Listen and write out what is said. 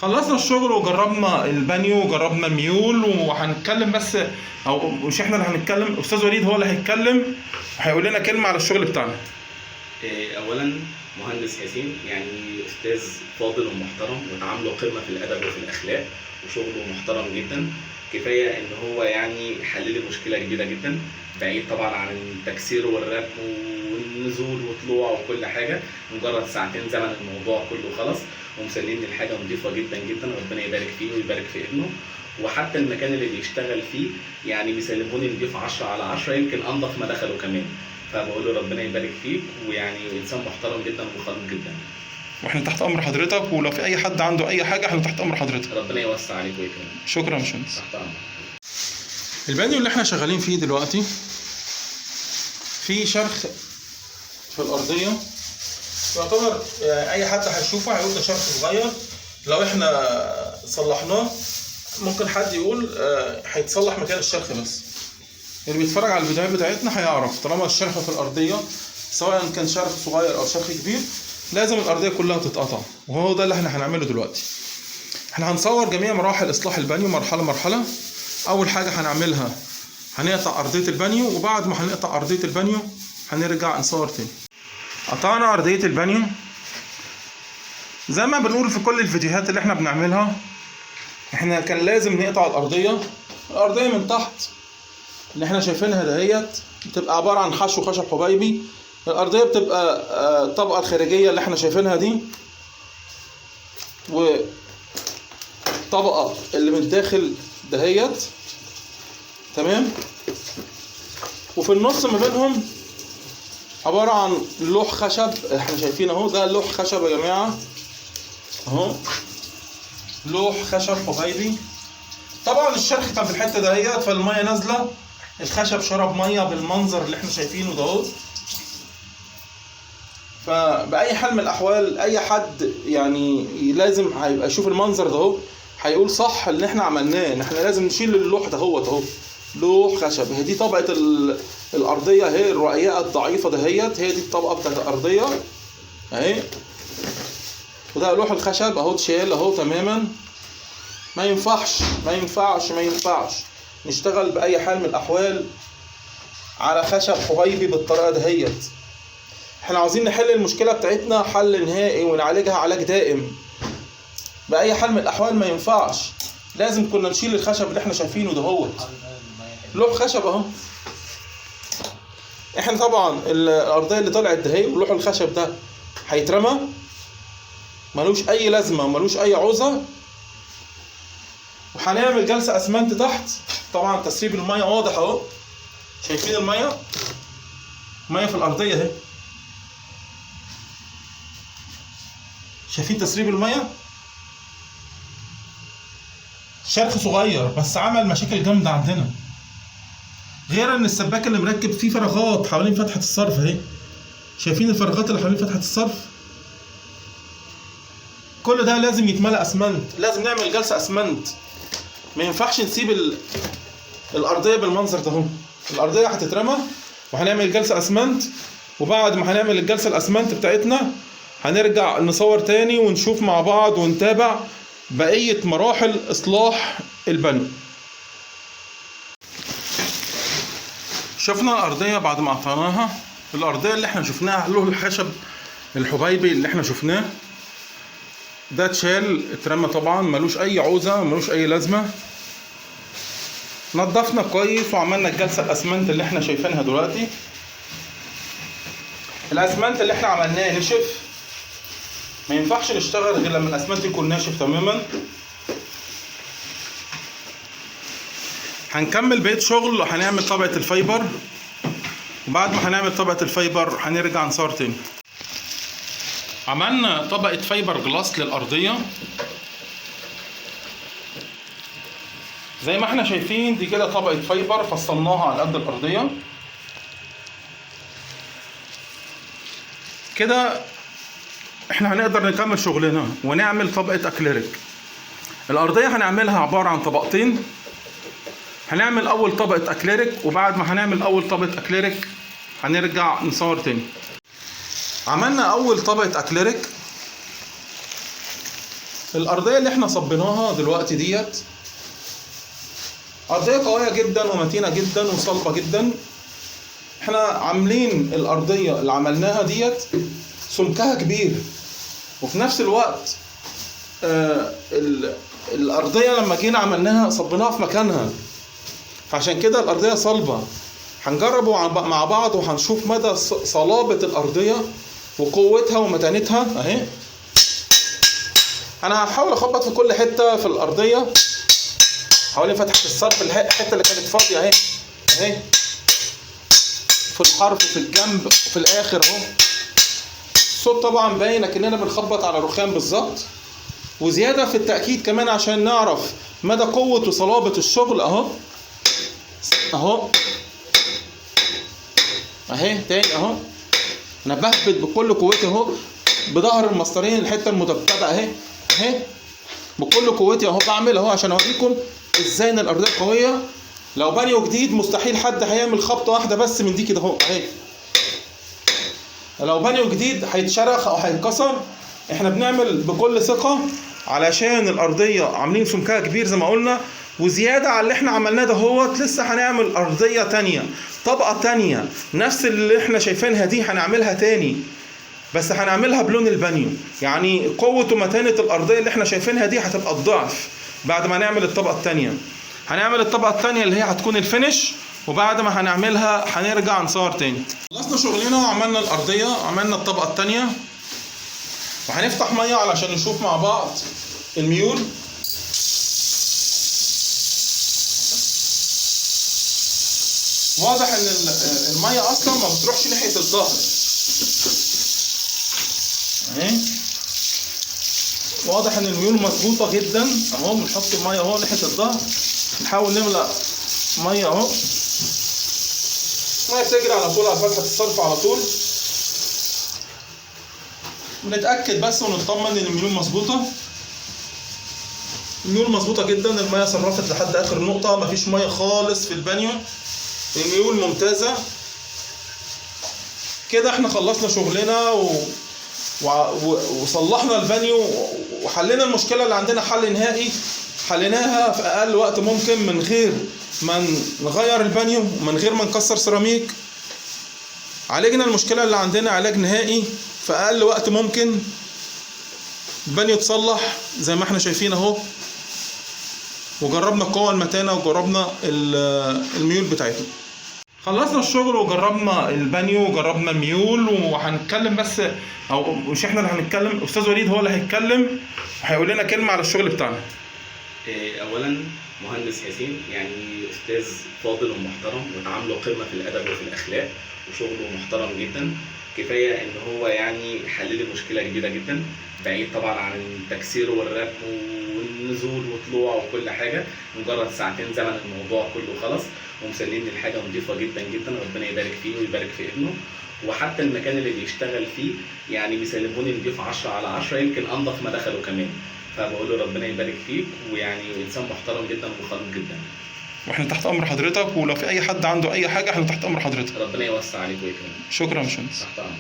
خلصنا الشغل وجربنا البانيو وجربنا الميول، وهنتكلم بس، او مش احنا اللي هنتكلم، استاذ وليد هو اللي هيتكلم وهيقول لنا كلمه على الشغل بتاعنا. اولا مهندس ياسين يعني استاذ فاضل ومحترم وتعامله قمه في الادب وفي الاخلاق وشغله محترم جدا. كفايه ان هو يعني حل لي مشكله كبيره جدا، بعيد طبعا عن التكسير والرمي والنزول وطلوع وكل حاجه، مجرد ساعتين زمن الموضوع كله خلص، ومسلمني الحاجه نظيفه جدا جدا، ربنا يبارك فيه ويبارك في ابنه. وحتى المكان اللي بيشتغل فيه يعني بيسلموني نضيف 10/10، يمكن انضف ما دخلوا كمان. فبقول له ربنا يبارك فيك، ويعني انسان محترم جدا وخلوق جدا. واحنا تحت امر حضرتك، ولو في اي حد عنده اي حاجه احنا تحت امر حضرتك. ربنا يوسع عليك ويكرمك. شكرا يا باشمهندس. تحت امرك. البانيو اللي احنا شغالين فيه دلوقتي في شرخ في الارضيه، يعتبر اي حد هيشوفه هيقول ده شرخ صغير، لو احنا صلحناه ممكن حد يقول هيتصلح مكان الشرخ بس. اللي بيتفرج على الفيديوهات بتاعتنا هيعرف طالما الشرخ في الارضيه سواء كان شرخ صغير او شرخ كبير لازم الارضيه كلها تتقطع، وهو ده اللي احنا هنعمله دلوقتي. احنا هنصور جميع مراحل اصلاح البانيو مرحله مرحله. اول حاجه هنعملها هنقطع ارضيه البانيو، وبعد ما هنقطع ارضيه البانيو هنرجع نصور تاني. قطعنا ارضيه البانيو زي ما بنقول في كل الفيديوهات اللي احنا بنعملها، احنا كان لازم نقطع الارضيه من تحت اللي احنا شايفينها دهيت، بتبقى عباره عن حشو خشب حبيبي. الارضيه بتبقى الطبقه الخارجيه اللي احنا شايفينها دي، والطبقه اللي من الداخل دهيت، تمام. وفي النص ما بينهم عباره عن لوح خشب، احنا شايفين اهو، ده لوح خشب يا جماعه اهو، لوح خشب حبيبي. طبعا الشرخ كان في الحته دهيت، فالميه نازله، الخشب شرب ميه بالمنظر اللي احنا شايفينه ده اهو. فبأي حال من الأحوال أي حد يعني لازم هيبقى يشوف المنظر ده اهو هيقول صح اللي احنا عملناه، ان احنا لازم نشيل اللوح ده اهو، لوح خشب. هي دي طبقة الأرضية، هي الرقيقة الضعيفة دهيت، هي دي الطبقة بتاعت الأرضية اهي. وده لوح الخشب اهو اتشال اهو تماما. ما ينفعش نشتغل بأي حال من الأحوال على خشب حبيبي بالطريقة دهيت. احنا عاوزين نحل المشكلة بتاعتنا حل نهائي ونعالجها علاج دائم. بأي حال من الأحوال ما ينفعش، لازم كنا نشيل الخشب اللي احنا شايفينه دهوت، لوح خشب اهو. احنا طبعا الأرضية اللي طلعت دهي ولوح الخشب ده هيترمى، ملوش أي لازمة وملوش أي عوزة. وهنعمل جلسة أسمنت تحت. طبعا تسريب المية واضح اهو، شايفين المية في الأرضية اهي، شايفين تسريب المية. شرخ صغير بس عمل مشاكل جامدة عندنا، غير ان السباك اللي مركب فيه فراغات حوالين فتحة الصرف اهي، شايفين الفراغات اللي حوالين فتحة الصرف. كل ده لازم يتملى اسمنت، لازم نعمل جلسة اسمنت. ما ينفعش نسيب الارضية بالمنظر ده اهو. الارضية هتترمى وهنعمل جلسة اسمنت، وبعد ما هنعمل الجلسة الاسمنت بتاعتنا هنرجع نصور تاني ونشوف مع بعض ونتابع بقية مراحل إصلاح البانيو. شفنا الأرضية بعد ما قطعناها. الأرضية اللي احنا شفناها له الخشب الحبيبي اللي احنا شفناه ده اتشال اترمى، طبعا ملوش أي عوزة ملوش أي لازمة. نضفنا كويس وعملنا الجلسة الأسمنت اللي احنا شايفينها دلوقتي. الأسمنت اللي احنا عملناه نشف، ما ينفعش نشتغل غير لما الاسمنت يكون ناشف تماما. هنكمل بقية شغل، هنعمل طبقة الفايبر، وبعد ما هنعمل طبقة الفايبر هنرجع نصور تاني. عملنا طبقة فايبر جلاس للأرضية زي ما احنا شايفين، دي كده طبقة فايبر فصلناها على قد الأرضية كده. احنا هنقدر نكمل شغلنا ونعمل طبقة اكليريك. الارضية هنعملها عبارة عن طبقتين. هنعمل اول طبقة اكليريك، وبعد ما هنعمل اول طبقة اكليريك هنرجع نصور تاني. عملنا اول طبقة اكليريك الارضيه اللي احنا صبيناها دلوقتي ديت ارضيه قويه جدا ومتينه جدا وصلبه جدا. احنا عاملين الارضيه اللي عملناها ديت سمكها كبير، وفي نفس الوقت الارضيه لما جينا عملناها صبيناها في مكانها، فعشان كده الارضيه صلبه. هنجربه مع بعض وهنشوف مدى صلابه الارضيه وقوتها ومتانتها اهي. انا هحاول اخبط في كل حته في الارضيه حوالين فتحه الصرف، الحته اللي كانت فاضيه اهي اهي، في الحرف في الجنب في الاخر اهو. الصوت طبعا باين اكننا بنخبط على رخام بالظبط. وزياده في التاكيد كمان عشان نعرف مدى قوه وصلابه الشغل اهو اهو اهي تاني اهو. انا بهبط بكل قوتي اهو بظهر المسطرين الحته المدببه اهي اهي بكل قوتي اهو، بعمل اهو عشان اوريكم ازاي ان الارضيه قويه. لو بانيو جديد مستحيل حد هيعمل خبطه واحده بس من دي كده اهو اهي. لو بانيو جديد هيتشرخ او هيتكسر. احنا بنعمل بكل ثقه علشان الارضيه عاملين سمكها كبير زي ما قلنا، وزياده على اللي احنا عملناه دهوت لسه هنعمل ارضيه تانيه طبقه تانيه نفس اللي احنا شايفينها دي هنعملها تاني، بس هنعملها بلون البانيو. يعني قوه ومتانه الارضيه اللي احنا شايفينها دي هتبقى الضعف بعد ما نعمل الطبقه التانيه. هنعمل الطبقه التانيه اللي هي هتكون الفينش، وبعد ما هنعملها هنرجع نصور تاني. خلصنا شغلنا وعملنا الارضيه وعملنا الطبقه التانيه، وهنفتح ميه علشان نشوف مع بعض الميول. واضح ان الميه اصلا ما بتروحش ناحيه الظهر اهي. واضح ان الميول مظبوطه جدا اهو. بنحط الميه اهو ناحيه الظهر، نحاول نملى ميه اهو. الميه بتجري على طول على فتحه الصرف على طول. بنتاكد بس ونطمن ان الميول مظبوطه. الميول مظبوطه جدا، الميه صرفت لحد اخر نقطه، مفيش ميه خالص في البانيو. الميول ممتازه كده. احنا خلصنا شغلنا وصلحنا البانيو وحلينا المشكله اللي عندنا حل نهائي. حليناها في اقل وقت ممكن من غير ما نغير البانيو ومن غير ما نكسر سيراميك. عالجنا المشكله اللي عندنا علاج نهائي في اقل وقت ممكن. البانيو اتصلح زي ما احنا شايفين اهو، وجربنا القوه المتانه وجربنا الميول بتاعتنا. خلصنا الشغل وجربنا البانيو وجربنا الميول، وهنتكلم بس او مش احنا اللي هنتكلم، استاذ وليد هو اللي هيتكلم وهيقول لنا كلمه على الشغل بتاعنا. اولا مهندس ياسين يعني استاذ فاضل ومحترم وتعامله قمه في الادب وفي الاخلاق وشغله محترم جدا. كفايه ان هو يعني حل لي مشكله كبيره جدا، بعيد طبعا عن التكسير والركب والنزول وطلوع وكل حاجه. مجرد ساعتين زمن الموضوع كله خلص، ومسلمني الحاجه نظيفه جدا جدا. ربنا يبارك فيه ويبارك في ابنه. وحتى المكان اللي بيشتغل فيه يعني بيسلموني نضيف 10/10، يمكن انضف ما دخلوا كمان. فبقول له ربنا يبارك فيك، ويعني انسان محترم جدا وخلوق جدا. واحنا تحت امر حضرتك، ولو في اي حد عنده اي حاجه احنا تحت امر حضرتك. ربنا يوسع عليك ويكرمك. شكرا يا باشمهندس. تحت امرك.